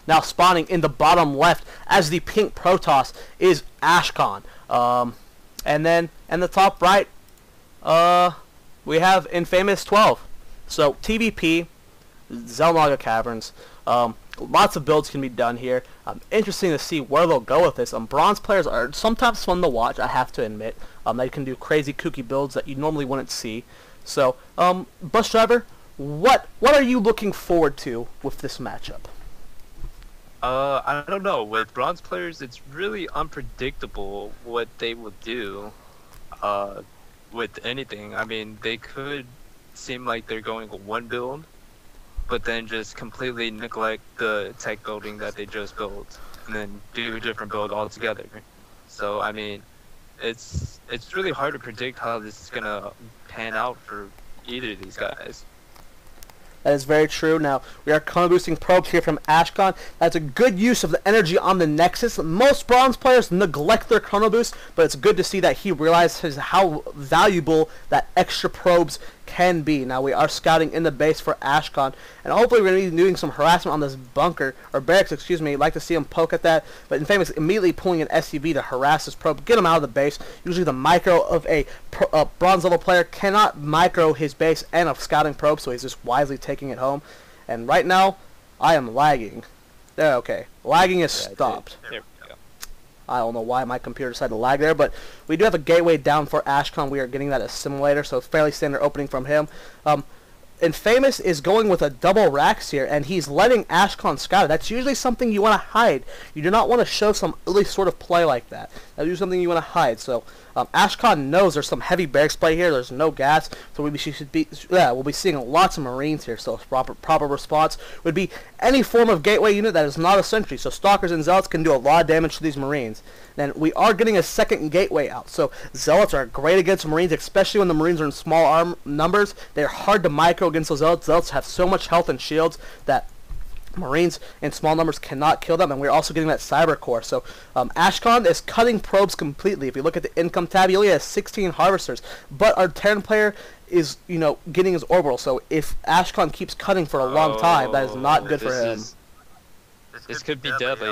Now spawning in the bottom left as the pink protoss is Ashkon. And then in the top right, we have InfamousXII. So TVP, Zelnaga Caverns. Lots of builds can be done here. Interesting to see where they'll go with this. Bronze players are sometimes fun to watch, I have to admit. They can do crazy kooky builds that you normally wouldn't see. So, Bus Driver, what are you looking forward to with this matchup? I don't know. With bronze players, it's really unpredictable what they will do with anything. I mean, they could seem like they're going one build, but then just completely neglect the tech building that they just built, and then do a different build altogether. So, I mean, it's really hard to predict how this is gonna pan out for either of these guys. That is very true. Now, we are chrono boosting probes here from Ashkon. That's a good use of the energy on the Nexus. Most bronze players neglect their chrono boost, but it's good to see that he realizes how valuable that extra probes can be. Now, we are scouting in the base for Ashkon, and hopefully we're going to be doing some harassment on this bunker, or barracks, excuse me. I'd like to see him poke at that, but Infamous immediately pulling an SCV to harass this probe, get him out of the base. Usually the micro of a bronze level player cannot micro his base and a scouting probe, so he's just wisely taking it home. And right now, I am lagging. There, okay. Lagging is stopped. There we go. I don't know why my computer decided to lag there, but we do have a gateway down for Ashkon. We are getting that assimilator, so fairly standard opening from him. Infamous is going with a double racks here, and he's letting Ashkon scout it. That's usually something you want to hide. You do not want to show some early sort of play like that. That's usually something you want to hide. So Ashkon knows there's some heavy barracks play here. There's no gas, so we'll be seeing lots of Marines here. So proper response would be any form of gateway unit that is not a sentry. So Stalkers and Zealots can do a lot of damage to these Marines. Then we are getting a second gateway out. So Zealots are great against Marines, especially when the Marines are in small numbers. They're hard to micro against those Zealots. Zealots have so much health and shields that Marines in small numbers cannot kill them, and we're also getting that cyber core. So Ashkon is cutting probes completely. If you look at the income tab, he only has 16 harvesters, but our Terran player is, getting his orbital. So if Ashkon keeps cutting for a long time, that is not good for him. This could be deadly.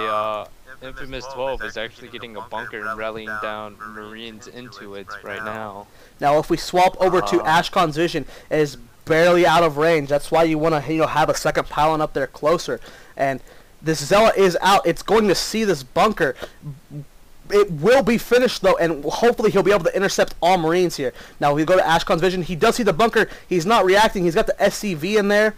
InfamousXII is actually getting a bunker and rallying down Marines into it right now. Now, if we swap over to Ashkon's vision, it is barely out of range. That's why you want to have a second pylon up there closer. And this Zealot is out. It's going to see this bunker. It will be finished though, and hopefully he'll be able to intercept all Marines here. Now we go to Ashkon's vision. He does see the bunker. He's not reacting. He's got the SCV in there,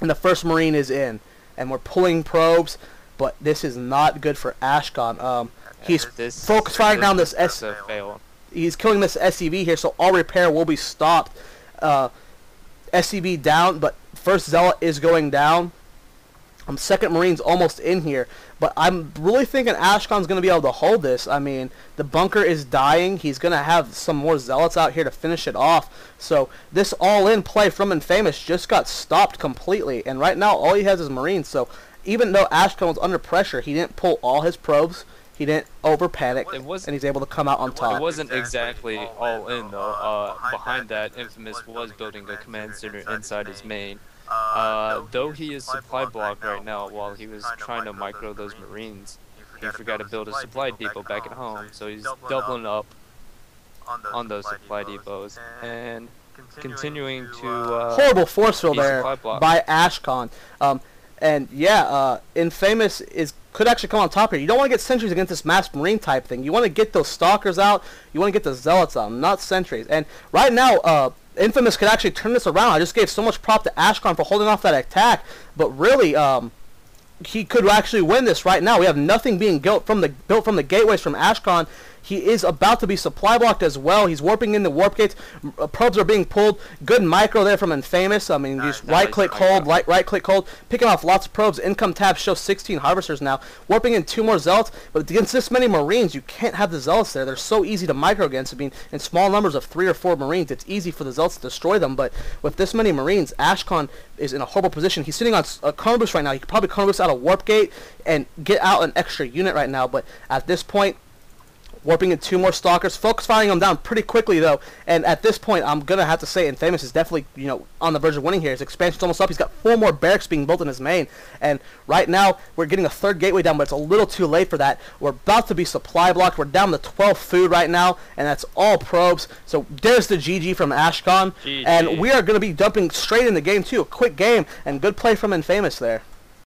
and the first Marine is in. And we're pulling probes, but this is not good for Ashkon. He's firing down this He's killing this SCV here, so all repair will be stopped. SCV down, but first Zealot is going down. Second Marine's almost in here, but I'm really thinking Ashkon's going to be able to hold this. I mean, the bunker is dying. He's going to have some more Zealots out here to finish it off. So this all-in play from Infamous just got stopped completely, and right now all he has is Marines. So even though Ashkon was under pressure, he didn't pull all his probes. He didn't over-panic, and he's able to come out on top. It wasn't exactly all in, though. Behind that, Infamous was building a command center inside his main. Though he is supply blocked right now while he was trying to micro those Marines, he forgot to build a supply depot back at home, so he's doubling up on those supply depots and continuing to... horrible force field there by Ashkon. And yeah, Infamous could actually come on top here. You don't want to get sentries against this mass Marine type thing. You want to get those Stalkers out. You want to get the Zealots out, not sentries. And right now, Infamous could actually turn this around. I just gave so much prop to Ashkon for holding off that attack, but really, he could actually win this right now. We have nothing being built from the gateways from Ashkon. He is about to be supply blocked as well. He's warping in the warp gates. Probes are being pulled. Good micro there from Infamous. I mean, just right-click hold, right-click hold, picking off lots of probes. Income tab shows 16 harvesters now. Warping in 2 more Zealots, but against this many Marines, you can't have the Zealots there. They're so easy to micro against. I mean, in small numbers of 3 or 4 Marines, it's easy for the Zealots to destroy them, but with this many Marines, Ashkon is in a horrible position. He's sitting on a chrono boost right now. He could probably chrono boost out a warp gate and get out an extra unit right now, but at this point, warping in 2 more stalkers. Focus firing them down pretty quickly though. And at this point, I'm gonna have to say Infamous is definitely, you know, on the verge of winning here. His expansion's almost up. He's got 4 more barracks being built in his main, and right now we're getting a 3rd gateway down, but it's a little too late for that. We're about to be supply blocked. We're down to 12 food right now, and that's all probes. So there's the GG from Ashkon, GG. and we are gonna be jumping straight in the game too. A quick game and good play from Infamous there.